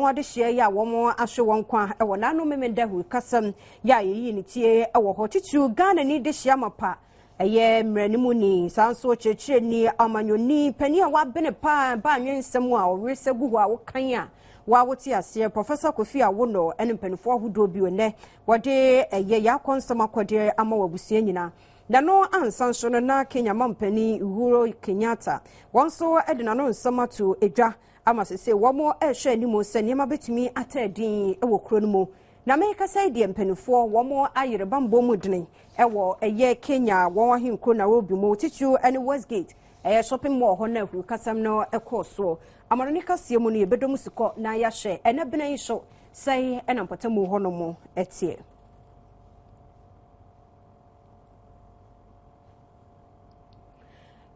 won ade hye ya wo ahwe won kwa e wona no memenda hu kasam ya yi ni tie e wo ho titu Ghana ni de hye amapa eye mranimu ni sanso chechire ni amanyoni pani a wa bene pa ba nwensem a owrese gu ho a wo kan a wa wote ase Professor Kofi Awono ene mpanifo ahodo bi one wode eye ya konsama kwode ama wabusie nyina Dano ansanso na Kenya mampani Uhuru Kenyatta wonso edina no nsama to edwa ama sese womo ehwe animu se niam betumi atadin ewo kro no mu na meka sai de mpanifo womo ayere bambo mu dene ewo eye Kenya won ahinkro na robi mu titu ene Westgate eye shopping mall ho na hu kasam no ekoso amano ni Kasee mu no yebedom siko na ya hye ene benan hyo sai ena mpatamu ho no mu etie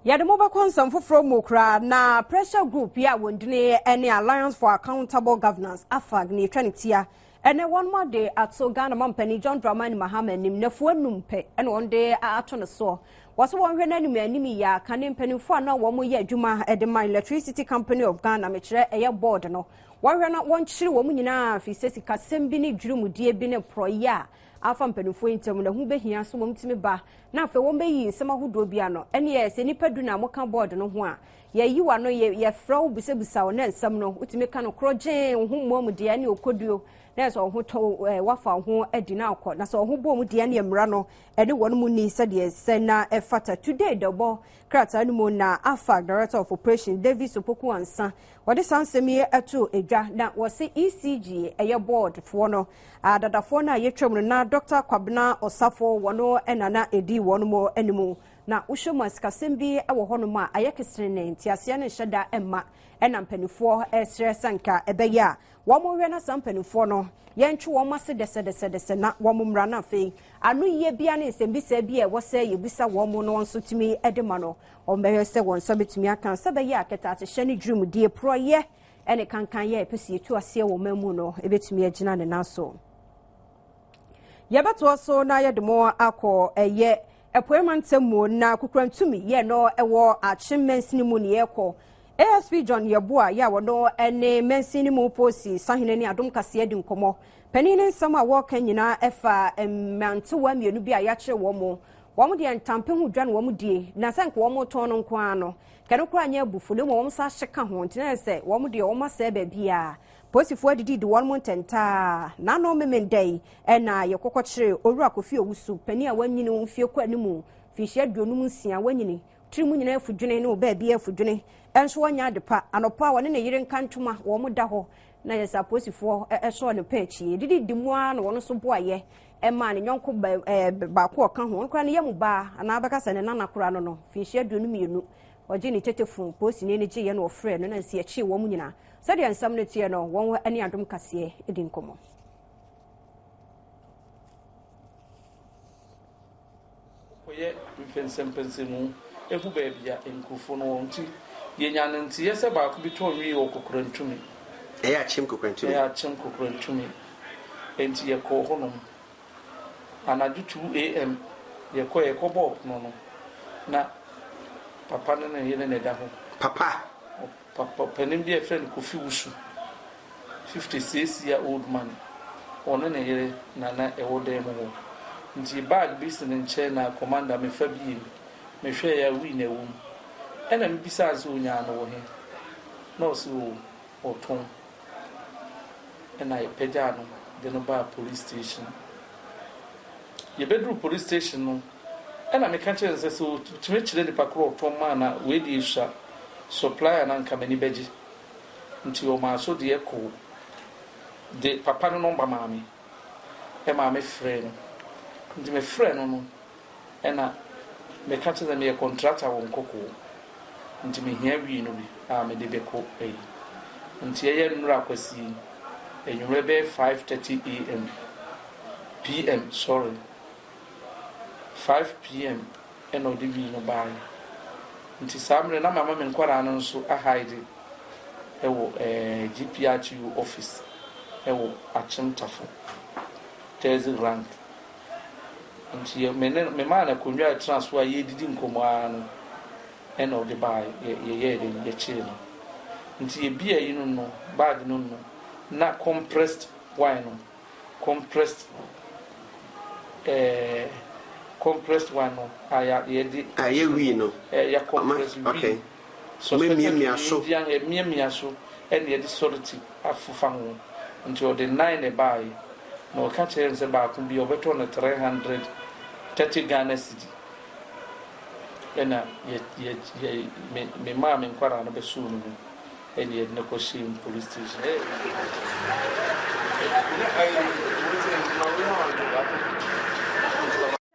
Yademoba konsam foforo mokra na pressure group ya wondine any Alliance for Accountable Governance afag ni twanitia ene one more day ato Ghana mampani John Dramani Mahama nim nafo numpe ene one day ato ne so waso wonhwe na animi ya kane mpanifo na wo mo ye adwuma Edema Electricity Company of Ghana mekire eye board no wonhwe na wonchiri wo nyina fi sesi kasem bi ne dwurumudie bi ne proya afa mpanifo intem na hu behia so mo mtimi ba na afa wo beyi nsema hodo bia no ene ye se nipa du na moka board no ho a ye yiwa no ye fraw busebusa wo na nsem no utimi ka no kroje hu mmom de ne okoduo na so ho to wafa ho adi na akọ na so ho bom de ne mra no ene won mu ni se de se na efata today dobo krata no mu na afa director of operations David Sopoku ansa wode sansemi eto edwa na wo se ECG eye board fo no adadafo na yetwam na Dr. Kwabena Osafo wono enana edi wono mo animu na ushomas kasembi ewo hono ma ayekesere ne ntiase ne hyeda emma ena mpanifo esre sanka ebeya wo mo hwe na sampanifo no yentwe wo mase dese na wo mo mra na fe anu ye bia ne sembisa bia wo se yebisa wo mo no nso timi edema no o mbehe se won so betimi aka se beya aketa ate hye ne drum die proye ene kankan ye pesi etu ase wo mamu no ebetimi agina ne naso yebeto so na yedemo akọ eye epoemantem na kukrantumi ye no ewo achimensini mu ne yekọ ASP John Yeboa ya wono ene mensini mu posi sahene ni Adom Kasee di nkomo panine nsama wo kanyina efa manto wa mienu bia ya kire wo mo de ntampe hu dwan wo mo die na sank wo mo ton no nko ano kanu kura nya bufule mo wo sa hyeka ho ntina se wo mo de wo ma se ba bia posifo adidi de won mo ntenta na no memendai ena yekokọ kire Owura Kofi Owusu pani a wanyini wo fie kwa nimu fi hye aduonum nsia wanyini trimu nyina afudwene ne oba bia afudwene enso wanya depa anopa wone ne yire nkantuma wo mo da ho na yesa posifo eso ne pechi didi dimua na wono so boaye ema ne nyonko ba ko ka ho nkra ne yamu ba ana abaka sane nana kura no no fi hye aduonum yenu oje ni tetefun posi ne ne gye ye no ofre no na nsi achi wo mu nyina sade ansam ne tie no won ani Adom Kasee edi nkomo oye mfensempensemu ehu ba bia enkufo no wonti ye nyananti yese ba ko bi to nwi okokrantumi eya chim kokrantumi enti ye ko hono anaju 2 am ye ko bob no na papa na yele ne da ho papa penim bi e friend Kofi Wusu 56-year-old man ono ne yele na ewo dem ho nti bag bi sin nche na commander me fa bi me hwe ya wi na wu ena me bisa so nya no wo he no so oton ena ye peja no de no ba police station ye bedru police station no ena me kan chere so tumi chire ni pakro oton ma na we di sha supplier na nka mani beji nti o ma so de eko de papa no number maami e maami frɛ nti me frɛ no ena me ka chere me contractor won koko nti me hia wi no bi me de beko nti ye nura kwasi enwure be 5:30 am PM 5 PM eno de wi no ba nti samre na mama me nkwara no nso a hide ewo GPRTU office ewo achimtafo tezi rank nti me ma na konwa transfer ye didi nkomo ano eno de ba ye de ye chire no nti ye bia yi no bag no na compressed wine compressed wine no aya yedi wi no ya compressed okay so mia so and yedi solid afufa ho until the 9 buy no catch here say ba kun bi obeto na 330 Ghana cedi ena ye me ma me kwara na be su no and yedi na ko shim police station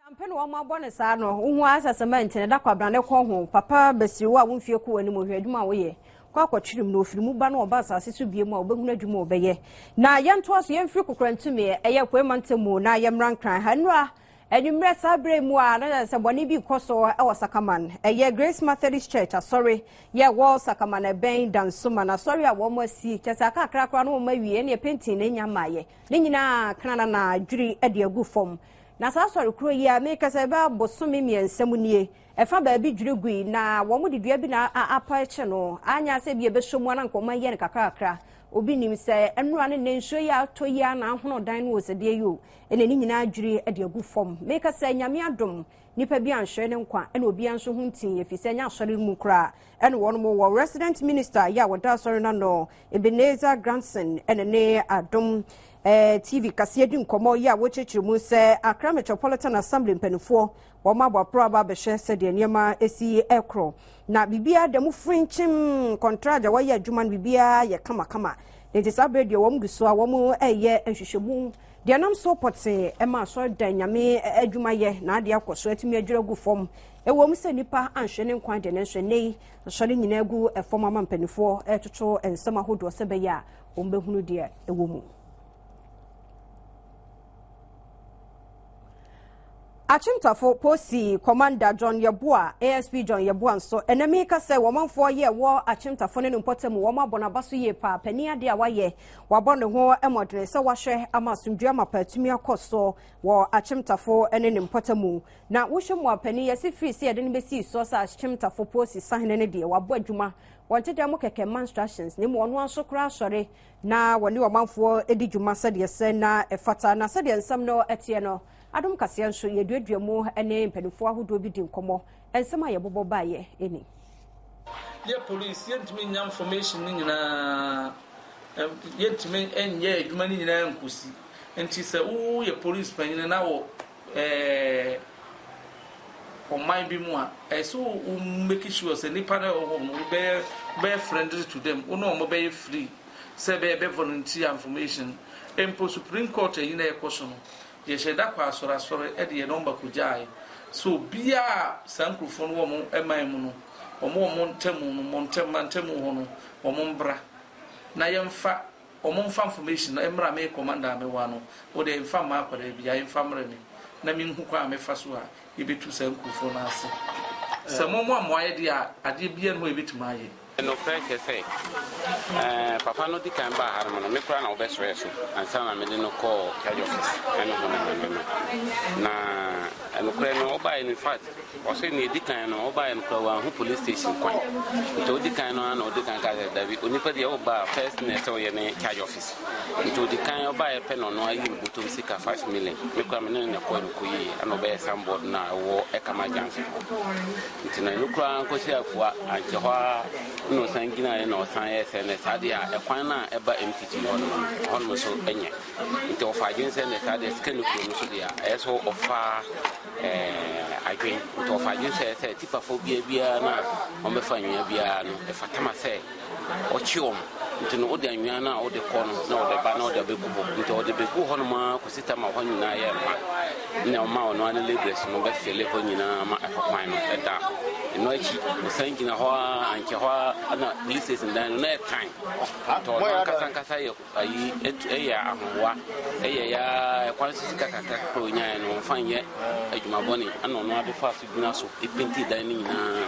Champagne wa mabone saa no hu asasema ntene da kwabra ne ko ho papa besiwo a wonfie ko ani mo hwadwuma wo ye kwa kwatwirim no ofirimu ba no oba asase so biemu a obehunu adwuma obeye na yento aso yemfiri kokrantume eye kwemantemu na yemrankran hanura enwumre sabre mu a na se bone bi koso e wasakaman eye Grace Methodist Church asori ye wo sakaman ben dansoma na sorry a wo mo si kyesa kakra no mo mawie ne penti ne nyamaye ne nyina kana na dwiri e de agu fom na sa sorry kuro yi a make se ba bosome miensam nie efa ba bi dwiri gui na wo mo didua bi na apa eche no anya se bi ebehwomu na nkoma ye ne kakra obi nim se enura ne nsuo ya to ya na ahono dan no se de yo ene ni nyina dwiri e de agu fom make se nyame adom nipa bi anhwe ne nkwa ene obi anso huntin ye fi se nya asori mu kra ene wono mo wo resident minister ya woda asori na no Ebenezer Grandson ene ne Adom TV Kasee di nkomo ya wo chechiri mu se Accra Metropolitan Assembly mpanifo wo ma bwa pro ba behwe se de niema esi ekro na bibia de mu frinchim contract wa ya adwuma bibia ye kama de disabre de wo mu so a wo mu eye ahwehwemu de nam so pote e ma so dan nyame adwuma ye na ade akoso atimi adwura gu fom e wo mu se nipa anhwe ne nkwan de ne nhwe nei so ne nyina gu efom ama mpanifo etoto ensema hodo se be ya wo mbehunu de e wo mu Achimtafo Posi Commander John Yeboa ASP John Yeboa nso enemi ka se womanfo ye wo achimtafo ne mpotemu wo mabona baso ye pa pani ade a waye wabone ho emodre se wahwe amasundua mapatumi akoso wo achimtafo ene ne mpotemu na wohwemu apani ye se free se ye de ne besi so sa achimtafo Posi sahene ne de wabo adwuma wonte dem keke instructions ne mo ono aso kra sore na woni womanfo edi dwuma se de se na efata na se de nsam no etie no Adom Kasee nso ye duaduamu ene mpanifo ahodo bi di nkomo ensema ye bobo baye eni ye police yentimi nya information ni nyina yentimi enye adwuma ni nyina nkusi enti se wo ye police panyina na wo oman bi mu a so make sure se nipa na wo be friendly to them wo mo be free se be volunteer information empo Supreme Court nyina e koso no ye sheda kwa asore e de number kujai so bia sankrufo no wo mo eman mu no omo ntemu no montemu ho no omo mbra na yemfa omo mfa information no emra me commander me wa no wo de mfa ma akwara bia yemfa mra me na me hu kwa me fa so a yebetu sankrufo na ase se mo amoye de a ade bia no ebetuma aye no pressure say papa no di kan ba harmo no me kura na obesre so ansa na me de no call charge office eno ho na no kura no oba in fact Osei ni di kan no oba en kura wa hu police station kwan to di kan no na odi kan ka da bi onipa de oba first na so ye ne charge office to di kan oba e pe no no ayi butum sika 5 million me kura me ne ko yi ana oba sandboard na wo e kama jansi ntina no kura ko si afua anche ho no sangina no san sene sadia e kwan na e ba MTT on so enye nti ofa gin sene sadia skenu ko so dia e so ofa agin to ofa gin se tipa fo bia na o me fa nwia bia no e fatama se o chiom nti no odi anwia na o de kono na o de ba na o de bekubo nti o de beku ho no ma ko sitama ho nyina ye ma na o ma o no an labels no be fele ho nyina ma e kwan no e da no echi sangina ho anke ho ana police ndan na time to no kasa ye ayi eya ahwa eya ya kwansi kaka ko nya no fanye adwuma boni ana no ade fa so gina so epenti dan ni nyina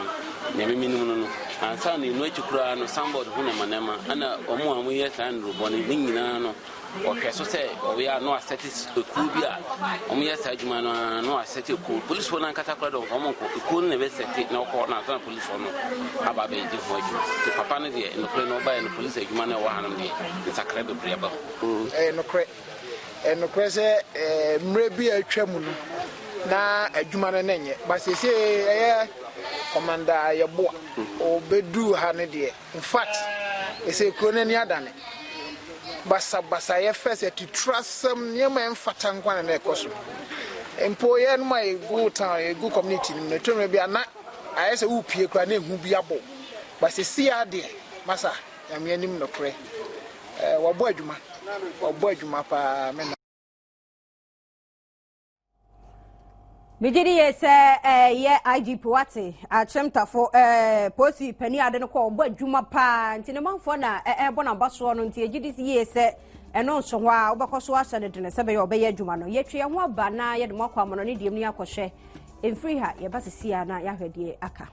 na me minum no ansa ni no echi kura no sambod hu na manema ana omo amu ye san ruboni ni nyina no or so say, we are no asset Kubia, or me as Ajman, no asset cool. Police one and Cataclad of Homonco, you couldn't never set it no court, not police for no. About the Papa in the plane over and the police, a human or one of the it's a crab of no crazy, maybe a tremolo. Na adwuma no nenye ba se commander ya bo obedu ha ne de in fact ese krone ni adane basa ye first to trust some nyema emfata nkwa na ekoso employer no my go town a good community no to me bia na ayese wo pie kra na ehu bia bo ba se sia de masa ya me anim no kre wo bo adwuma pa me Mijiri ye IGP wate achemta for posi pani ade no ko obo adwuma pa nti ne manfo na ebo na baso no nti ejidi ye se eno so ho a obekoso asa ne dene se be ye obeye adwuma no ye twe ho aba na ye de makwa mono ne diem ni akohwe emfiri ha ye basisia na ya hwede aka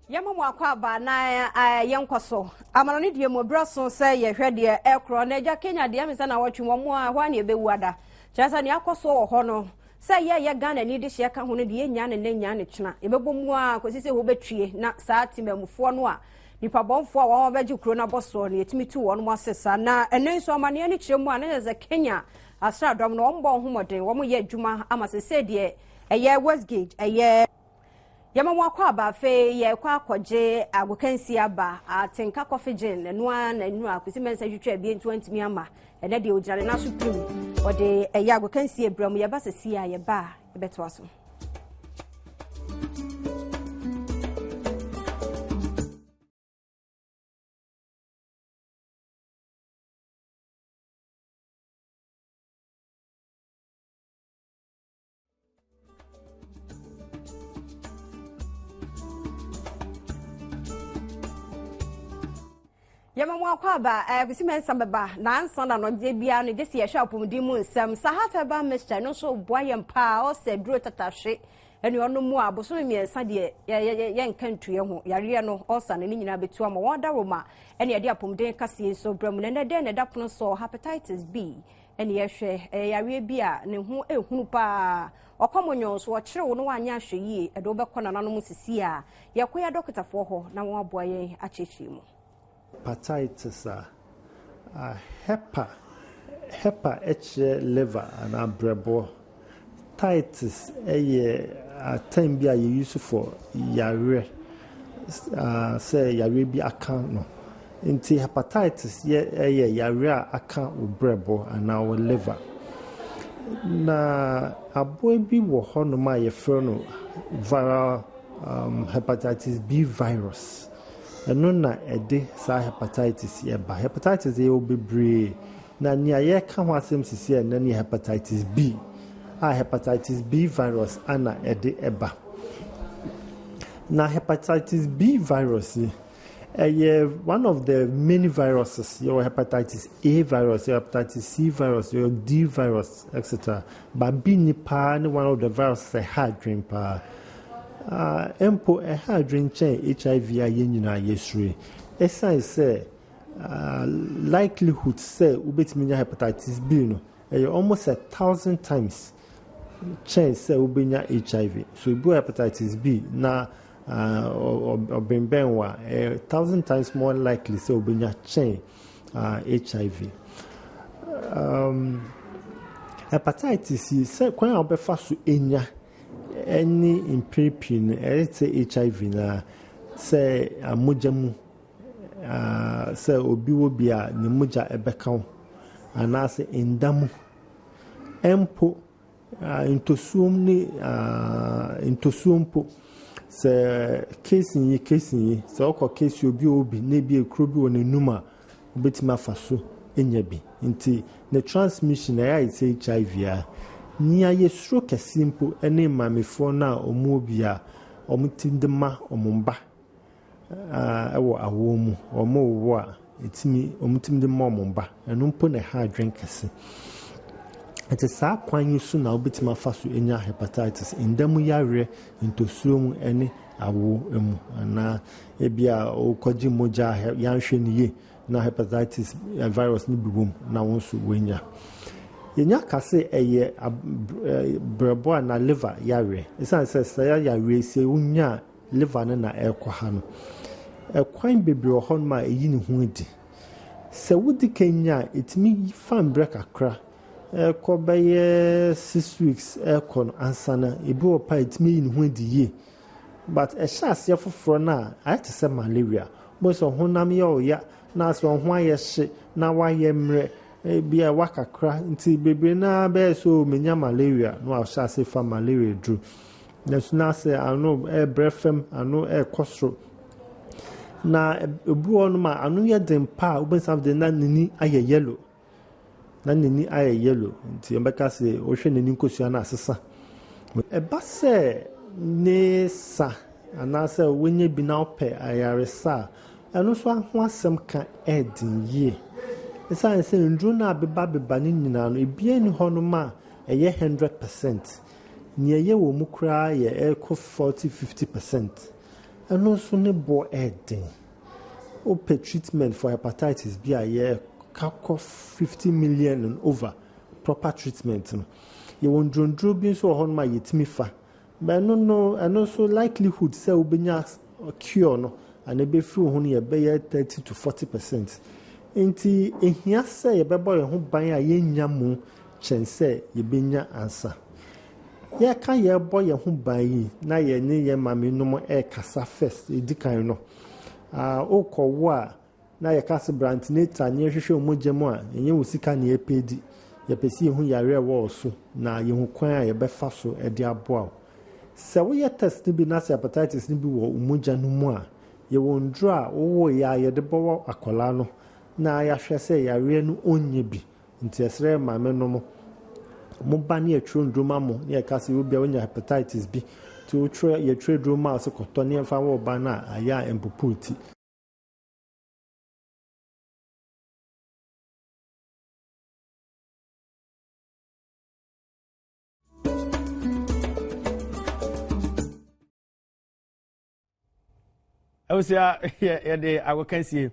Yamamu akwa ba na yenkwaso amano ne die mo braso se ye hwede ekro na eja Kenya de amisa na watwe mo a hwa na ebewu ada chasa ne akoso wo ho no se ye Ghana ni de hye ka ho ne de nya ne kyena ebebomu a kosise ho betwie na saa timamufo no a nipa bonfo a wo beji kro na boso ne etimi tu wo no asesa na enenso amane ne kyeremu a ne ze Kenya asra dom no ombo homoden wo mo ye adwuma amasese de eye Westgate eye Yamamu akwa ba fe ye kwa akwaje agokansi aba atenka coffee gin eno na enu akwisi mensa twetwa bi 20 miama ene de ojare na supreme ode eye agokansi ebram ye ba sesi a ye ba ebeto aso Yamamu akwa ba kusimensa beba na ansa na no de bia no de se yehwa apomdi mu nsam sahata ba Mr. no so boye mpa o se duro tatahwe ene ono mu aboso miensa de ye nkantuye ho yare no osa ne nyina betu ama woda roma ene ye de apomden Kasee so bram ne de ne dapono so hepatitis B ene yehwe yare bia ne ho ehunu pa okomonyon so kire wo no wanya ahwe yi edo bekona nanu mu sisi a yekoya dokitafo ho na wo aboye achechi mu hepatitis hepa liver and abrebo titis time bi a you use for yare say yare bi aka no nti hepatitis yare aka obrebo and our liver na aboy bi wo hono ma ye no viral hepatitis B virus. Eno na ede sa hepatitis eba hepatitis e obebre na nia ye ka ho asem sisi e na ni hepatitis B hepatitis B virus ana ede eba na hepatitis B virus one of the many viruses your hepatitis A virus your hepatitis C virus your D virus etc but B ni pa ni one of the viruses a hard dream pa empo hydrogen chain HIV nyina yesure esai say likelihood say ubetiminya hepatitis B no almost 1,000 times chance say ubenya HIV so ibu hepatitis B na obembenwa 1,000 times more likely say ubenya chain HIV hepatitis say kwan obefa so enya any impurity it's HIV na say amojamu say obi wo bia ne moja ebeka ana say endamu empo intosum ni intosumpo say case yi say okọ case obi na bi ekrobi woni numa obetima faso enya bi nti the transmission it's HIV nia yesro kesimpo ene mamefo na omobia omutindema omumba ewo awomu omowo a etimi omutimi de momba enu mpo na ha adwen kese ate saa kwan yi so na obetima fa so enya hepatitis ndam yare ntosuo mu ene awo emu na ebia okoji moja yanhwe niye na hepatitis virus ni bibum na wonso wenya yenya kase eye brebo na liver yare isan se yare se unya liver na ekwa no ekwan bebre hon ma eyi ni hu di se wudi Kenya etimi fan break akra ekobeye 6 weeks ekon ansana ebi opa etimi ni hu di ye but sha ase foforo na ayete se malaria bo so honam ye oya na so ho aye hye na waye mre bia wakakra nti bebre na be so menya malaria no a sha ase fa malaria dru na se anu brefem anu kosro na ebuo no ma anu ye den pa ubensam de na nini aye yellow nti embeka se o hwe nini nkosua na asesa eba se ne sa anase wenye bi na ope ayaresa anu so ho asem ka edin ye esa se ndru na beba ni nyina no ebie ni ho no ma eye 100% ni eye wo mu kra ye eko 40-50%. anu so ne bo edin ope treatment for hepatitis B a ye kako 50 million and over proper treatment no ye won drondro bi so ho no ma yetimi fa but no and also likelihood say obenya cure no and ebe free ho no ye be 30 to 40%. Enti ehia say ye bebo ye ho ban a ye nya mu chense ye benya answer ye ka ye bo ye ho ban yi na ye ne ye mame no mo kasa first edikan no okowo a na ye kase brantinator nye hwehwe omogemu a enye wosika na ye pedi ye pesi ye hu yare wo so na ye hu kwan a ye befa so ede aboa se wo ye test bi na hepatitis ni bi wo omoja no mu a ye wondro a wo ya ye de bo akola no na ya hwe se yare no onye bi nti esre mame no mo ba ne atro ndroma mo ne kase obi a onya hepatitis bi to tro ye trade droma so koto ne fa wo ba na aya empoputi Osei ya de agokansie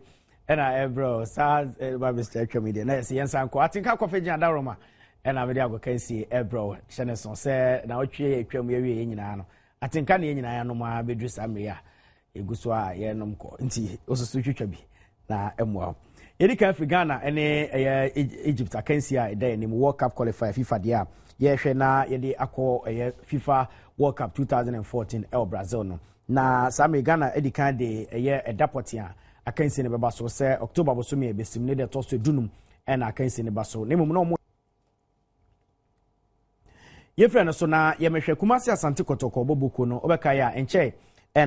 ena bro sa ba Mr. Comedy na yes yensan ko atinka kofeji adaroma ena me de agokansie bro sheneson se na otwe atwam ye nyina no atinka na ye nyina ya no ma bedru samria eguso a ye nom ko nti osusu twetwa bi na emwa yedika Africana ene Egypt akansie a eda ni World Cup qualifier FIFA dia ye hwe na ye de akọ FIFA World Cup 2014 el Brazil no na Sami Ghana edikan de edapoti a akansi ne beba so se October bosomi ebesim ne de toso dunum na akansi ne baso ne mum no mo ye frɛ no so na ye mehwɛ Kumasi Asante Kotoko bobuko no obeka ya enche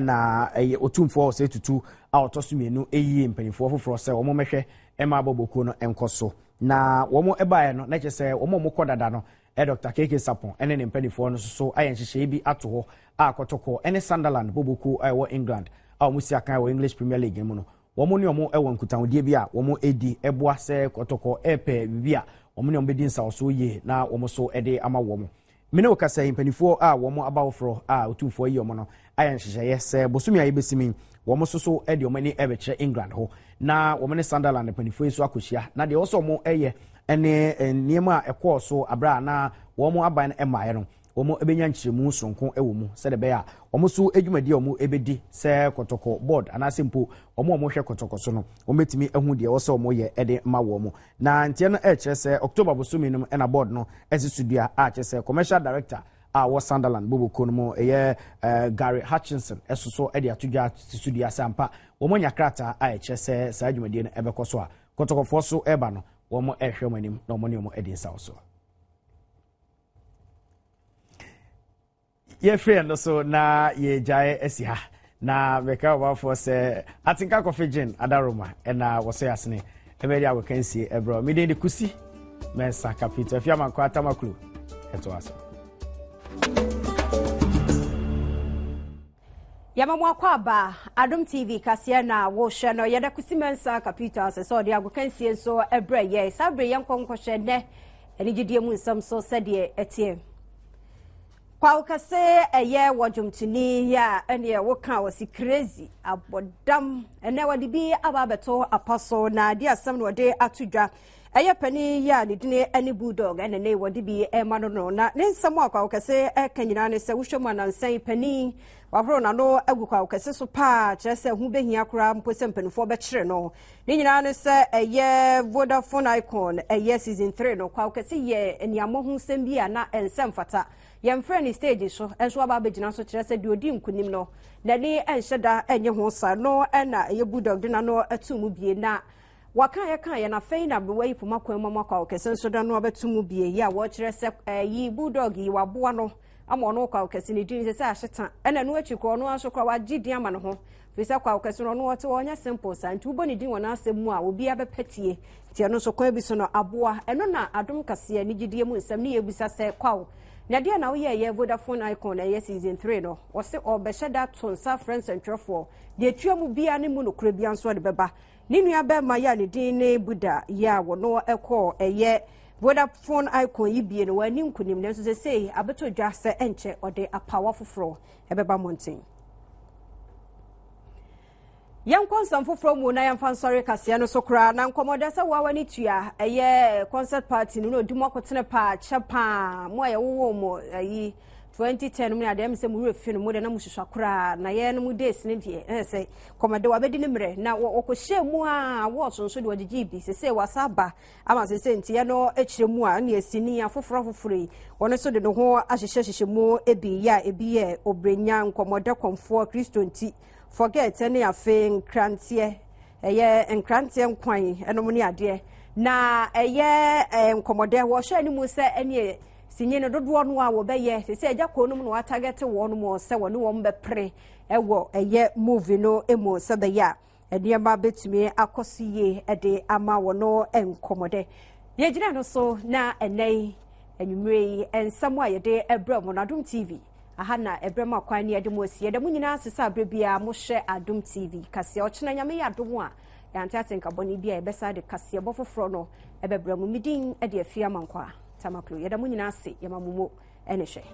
na otumfo Osei tutu a otoso mienu eyi mpanifo foforo se wo mo mehwɛ ema bobuko no enkoso na wo mo ebae no na che se wo mo kodada no Dr. Kasee Sapon ene ne mpanifo no so ayen hyehyɛ bi ato ho a Kotoko ene Sunderland bobuko wo England a mo si akan wo English Premier League mu no wo mo ne wo wo nkutawodie bi a wo mo edi eboa se Kotoko epe bi a wo mo ne wo bedi nsa so ye na wo mo so ede ama wo mo mene wo kasa mpanifo a wo mo abawofro a otumfo yi wo mo no ayen hyehyɛ se bosumi aye besimi wo mo so ede wo mani ebekyere England ho na wo mo ne Sunderland mpanifo so akohia na de wo so mo eye ene niema ekọ so abra na wo mo aban emaye no wo mo ebenya nkyeremu sonko ewo mu se de be a wo mo so edwumadi wo mo ebedi se Kotoko board ana sempo wo mo hwe Kotoko so no wo metimi ehu de wo se wo mo ye ede ma wo mo na ntie no kire se October bosomi no na board no esisudua a kire se commercial director a wo Sunderland bobuko no mo Gary Hutchinson esoso ede atudwa sisudua sampa wo mo nyakrata a kire se sa adwumadi no ebekoso a Kotoko fo so eba no wo mo ehwe manim na mo ne mo edi nsa so ye friend so na ye jae esiha na meka wa for se atinka coffee gin adaroma na wo so yasne ebedi agokansie ebro me de kusi mensa capital afia manko atamaklu eto aso. Yamamwa kwaba Adom TV Kasee na wo hwe no yeda kusimensa capital so de agokansie so ebre ye sabre yankonkwohwe ne enigidie mu nsam so sede etie kwa Kasee eye wodwumtuni ya ene wo ka wasi crazy abodam ene wadi bi ababeto apaso na de asam no de atudwa eye pani ya ne dine ani bulldog ene ne wadi bi emano no na ne nsam kwa Kasee kanyina ne se wohwemu nansan pani wabro na no agukwa Kasee so pa kyerese hu behia kura mpose mpanifo be kyere no ne nyina ne se eye Vodafone icon eye season 3 no kwa Kasee ye eniamo hu sem bia na ensem fata yem friend stage so enso aba begina so kyerese de odi nkunim no na ni enhyeda enye ho sa no na eye bulldog de na no atumu bie na waka ya kan ya na fein na be wai puma kwan mama kwa Kasee so da no abetumu bie ya wo kyerese yi bulldog yi waboa no ama no kwa Kasee ni din se ahyeta ena no achiko no aso kwa wagidi ama no ho fisa kwa Kasee no wote wonya simple sant ubo ni din wona asemu a obi abepatie tie no so kwa bi so no aboa eno na Adom Kasee ni gidie mu nsam ni yebisa se kwa na dia na wo ye Vodafone icon na ye season 3 no wo se obeheda tonsa friends and trafo de tuamu bia ne mu no kura bia nso de beba ni nua be ma ya ne din ne buda ya wo no ekọ eye Vodafone icon yibie no wani nkunim ne nso se abeto dwa se enche ode apawa foforo ebeba mountain yankonsam foforo mu na yamfa nsori Kasee no sokra na nkomoda se wawani tua eye concert party no dimo kotene pa chapa mo aye wo mo ayi 2010 mu adem se mu refi no mu de na muhwehwa kra na ye no mu days ne de se komode wabedi ne mre na wokohye mu a wo sonso de wagigi bi se wasaba ama se ntie no ekire mu a na esini afoforo wono so de no ho ahyehye mu ebi ya ebi ye obrenya nkomode komfo Kristo nti forget any afe nkrantie eye nkrantie nkwan enom ne ade na eye nkomode wo hwe ni mu se ene sinye no dodo no a wo be ye se eja konum no atagete wo no mo se wo ne wo mbe pre ewo eye movie no emo se be ya ediema betumi akosiye ede ama wo no enkomode ye gina no so na enei enwumre ensam a ye de ebra mo na Adom TV aha na ebrema akwan ne yede mo sie de munyina asesa abrebia mo hwe Adom TV Kasee ochena nyame ya adom a ya ntate nkaboni bia ebesa de Kasee bofoforo no ebebra mu midin ede afia mankwa tamaklo yede munyina ase yamamumo ene hwe